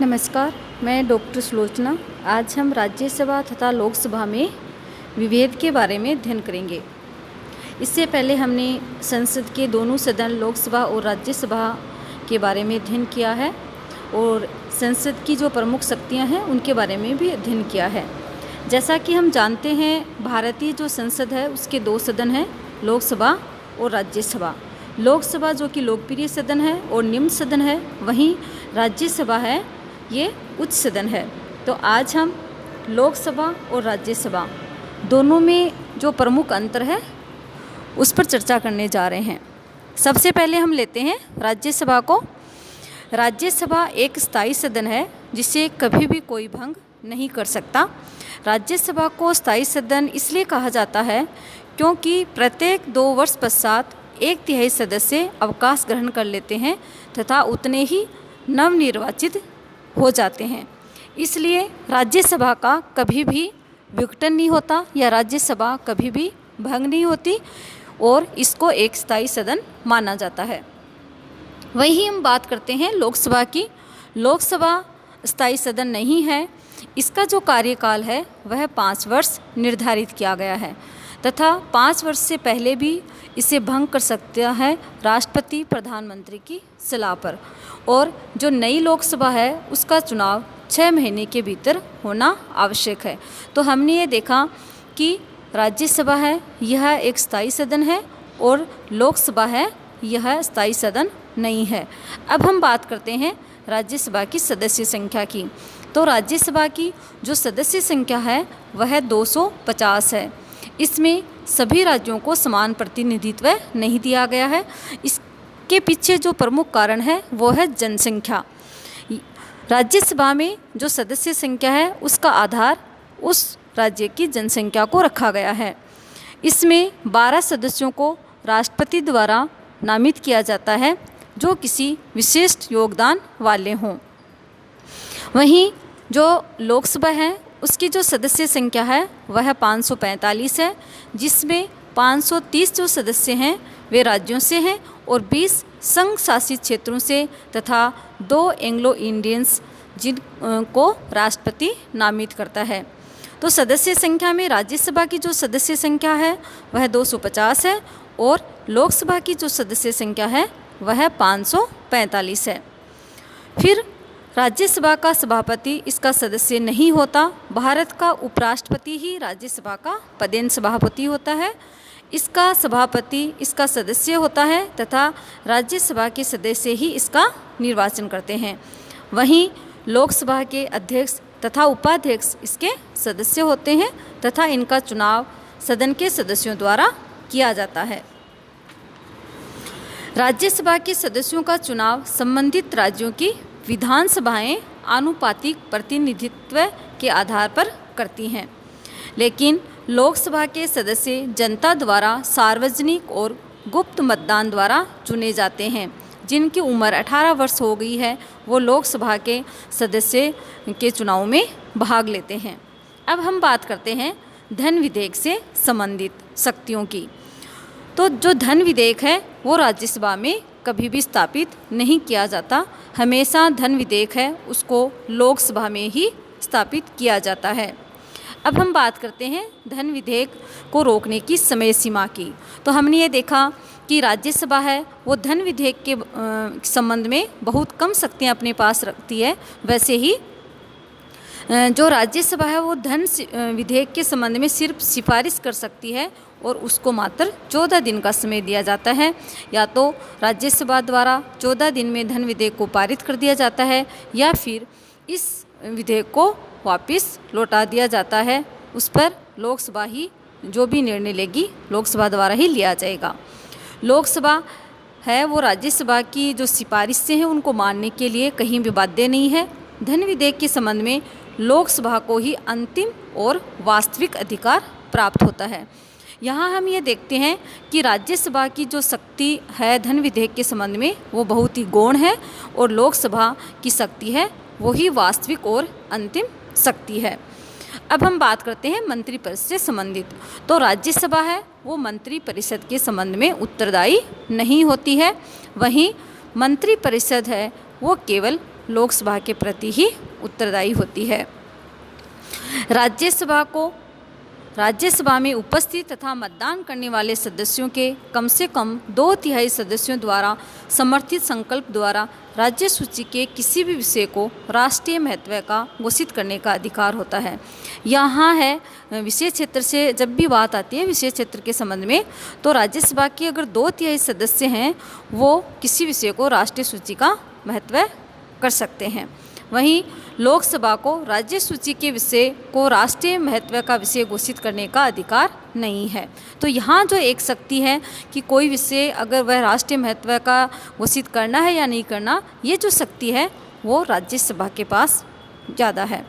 नमस्कार, मैं डॉक्टर सुलोचना। आज हम राज्यसभा तथा लोकसभा में विभेद के बारे में अध्ययन करेंगे। इससे पहले हमने संसद के दोनों सदन लोकसभा और राज्यसभा के बारे में अध्ययन किया है और संसद की जो प्रमुख शक्तियां हैं उनके बारे में भी अध्ययन किया है। जैसा कि हम जानते हैं, भारतीय जो संसद है उसके दो सदन हैं, लोकसभा और राज्यसभा। लोकसभा जो कि लोकप्रिय सदन है और निम्न सदन है, वहीं राज्यसभा है ये उच्च सदन है। तो आज हम लोकसभा और राज्यसभा दोनों में जो प्रमुख अंतर है उस पर चर्चा करने जा रहे हैं। सबसे पहले हम लेते हैं राज्यसभा को। राज्यसभा एक स्थायी सदन है जिसे कभी भी कोई भंग नहीं कर सकता। राज्यसभा को स्थायी सदन इसलिए कहा जाता है क्योंकि प्रत्येक 2 वर्ष पश्चात 1/3 सदस्य अवकाश ग्रहण कर लेते हैं तथा उतने ही नवनिर्वाचित हो जाते हैं। इसलिए राज्यसभा का कभी भी विघटन नहीं होता या राज्यसभा कभी भी भंग नहीं होती और इसको एक स्थायी सदन माना जाता है। वही हम बात करते हैं लोकसभा की। लोकसभा स्थायी सदन नहीं है। इसका जो कार्यकाल है वह 5 वर्ष निर्धारित किया गया है तथा 5 वर्ष से पहले भी इसे भंग कर सकता है राष्ट्रपति प्रधानमंत्री की सलाह पर। और जो नई लोकसभा है उसका चुनाव 6 महीने के भीतर होना आवश्यक है। तो हमने ये देखा कि राज्यसभा है यह एक स्थायी सदन है और लोकसभा है यह स्थायी सदन नहीं है। अब हम बात करते हैं राज्यसभा की सदस्य संख्या की। तो राज्यसभा की जो सदस्य संख्या है वह 250 है। इसमें सभी राज्यों को समान प्रतिनिधित्व नहीं दिया गया है। इसके पीछे जो प्रमुख कारण है वो है जनसंख्या। राज्यसभा में जो सदस्य संख्या है उसका आधार उस राज्य की जनसंख्या को रखा गया है। इसमें 12 सदस्यों को राष्ट्रपति द्वारा नामित किया जाता है जो किसी विशिष्ट योगदान वाले हों। वहीं जो लोकसभा है उसकी जो सदस्य संख्या है वह 545 है, जिसमें 530 जो सदस्य हैं वे राज्यों से हैं और 20 संघ शासित क्षेत्रों से तथा 2 एंग्लो इंडियंस जिनको राष्ट्रपति नामित करता है। तो सदस्य संख्या में राज्यसभा की जो सदस्य संख्या है वह 250 है और लोकसभा की जो सदस्य संख्या है वह 545 है। फिर राज्यसभा का सभापति इसका सदस्य नहीं होता। भारत का उपराष्ट्रपति ही राज्यसभा का पदेन सभापति होता है। इसका सभापति इसका सदस्य होता है तथा राज्यसभा के सदस्य ही इसका निर्वाचन करते हैं। वहीं लोकसभा के अध्यक्ष तथा उपाध्यक्ष इसके सदस्य होते हैं तथा इनका चुनाव सदन के सदस्यों द्वारा किया जाता है। राज्यसभा के सदस्यों का चुनाव संबंधित राज्यों की विधानसभाएं आनुपातिक प्रतिनिधित्व के आधार पर करती हैं, लेकिन लोकसभा के सदस्य जनता द्वारा सार्वजनिक और गुप्त मतदान द्वारा चुने जाते हैं। जिनकी उम्र 18 वर्ष हो गई है वो लोकसभा के सदस्य के चुनाव में भाग लेते हैं। अब हम बात करते हैं धन विधेयक से संबंधित शक्तियों की। तो जो धन विधेयक है वो राज्यसभा में कभी भी स्थापित नहीं किया जाता। हमेशा धन विधेयक है उसको लोकसभा में ही स्थापित किया जाता है। अब हम बात करते हैं धन विधेयक को रोकने की समय सीमा की। तो हमने ये देखा कि राज्यसभा है वो धन विधेयक के संबंध में बहुत कम शक्तियाँ अपने पास रखती है। वैसे ही जो राज्यसभा है वो धन विधेयक के संबंध में सिर्फ सिफारिश कर सकती है और उसको मात्र 14 दिन का समय दिया जाता है। या तो राज्यसभा द्वारा 14 दिन में धन विधेयक को पारित कर दिया जाता है या फिर इस विधेयक को वापस लौटा दिया जाता है। उस पर लोकसभा ही जो भी निर्णय लेगी लोकसभा द्वारा ही लिया जाएगा। लोकसभा है वो राज्यसभा की जो सिफारिशें हैं उनको मानने के लिए कहीं भी बाध्य नहीं है। धन विधेयक के संबंध में लोकसभा को ही अंतिम और वास्तविक अधिकार प्राप्त होता है। यहाँ हम ये देखते हैं कि राज्यसभा की जो शक्ति है धन विधेयक के संबंध में वो बहुत ही गौण है और लोकसभा की शक्ति है वो ही वास्तविक और अंतिम शक्ति है। अब हम बात करते हैं मंत्रिपरिषद से संबंधित। तो राज्यसभा है वो मंत्रिपरिषद के संबंध में उत्तरदायी नहीं होती है। वहीं मंत्रिपरिषद है वो केवल लोकसभा के प्रति ही उत्तरदायी होती है। राज्यसभा में उपस्थित तथा मतदान करने वाले सदस्यों के कम से कम 2/3 सदस्यों द्वारा समर्थित संकल्प द्वारा राज्य सूची के किसी भी विषय को राष्ट्रीय महत्व का घोषित करने का अधिकार होता है। यहाँ है विषय क्षेत्र से जब भी बात आती है विषय क्षेत्र के संबंध में, तो राज्यसभा के अगर 2/3 सदस्य हैं वो किसी विषय को राष्ट्रीय सूची का महत्व कर सकते हैं। वहीं लोकसभा को राज्य सूची के विषय को राष्ट्रीय महत्व का विषय घोषित करने का अधिकार नहीं है। तो यहाँ जो एक शक्ति है कि कोई विषय अगर वह राष्ट्रीय महत्व का घोषित करना है या नहीं करना, ये जो शक्ति है वो राज्यसभा के पास ज़्यादा है।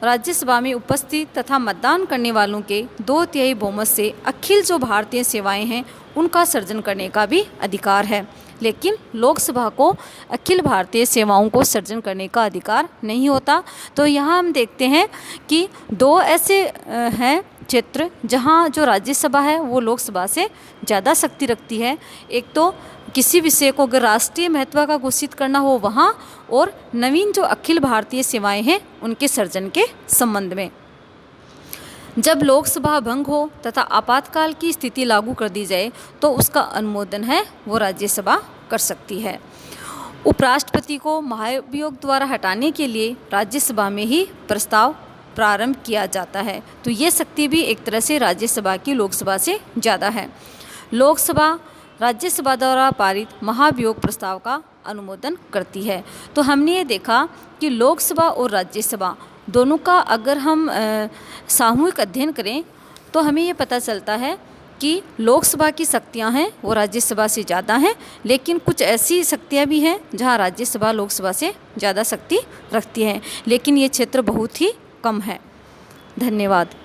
राज्यसभा में उपस्थित तथा मतदान करने वालों के 2/3 बहुमत से अखिल जो भारतीय सेवाएं हैं उनका सर्जन करने का भी अधिकार है, लेकिन लोकसभा को अखिल भारतीय सेवाओं को सर्जन करने का अधिकार नहीं होता। तो यहाँ हम देखते हैं कि 2 ऐसे हैं क्षेत्र जहाँ जो राज्यसभा है वो लोकसभा से ज़्यादा शक्ति रखती है। एक तो किसी विषय को अगर राष्ट्रीय महत्व का घोषित करना हो वहाँ, और नवीन जो अखिल भारतीय सेवाएं हैं उनके सर्जन के संबंध में। जब लोकसभा भंग हो तथा आपातकाल की स्थिति लागू कर दी जाए तो उसका अनुमोदन है वो राज्यसभा कर सकती है। उपराष्ट्रपति को महाभियोग द्वारा हटाने के लिए राज्यसभा में ही प्रस्ताव प्रारंभ किया जाता है। तो ये शक्ति भी एक तरह से राज्यसभा की लोकसभा से ज़्यादा है। लोकसभा राज्यसभा द्वारा पारित महाभियोग प्रस्ताव का अनुमोदन करती है। तो हमने ये देखा कि लोकसभा और राज्यसभा दोनों का अगर हम सामूहिक अध्ययन करें तो हमें ये पता चलता है कि लोकसभा की शक्तियां हैं वो राज्यसभा से ज़्यादा हैं, लेकिन कुछ ऐसी शक्तियां भी हैं जहां राज्यसभा लोकसभा से ज़्यादा शक्ति रखती है, लेकिन ये क्षेत्र बहुत ही कम है। धन्यवाद।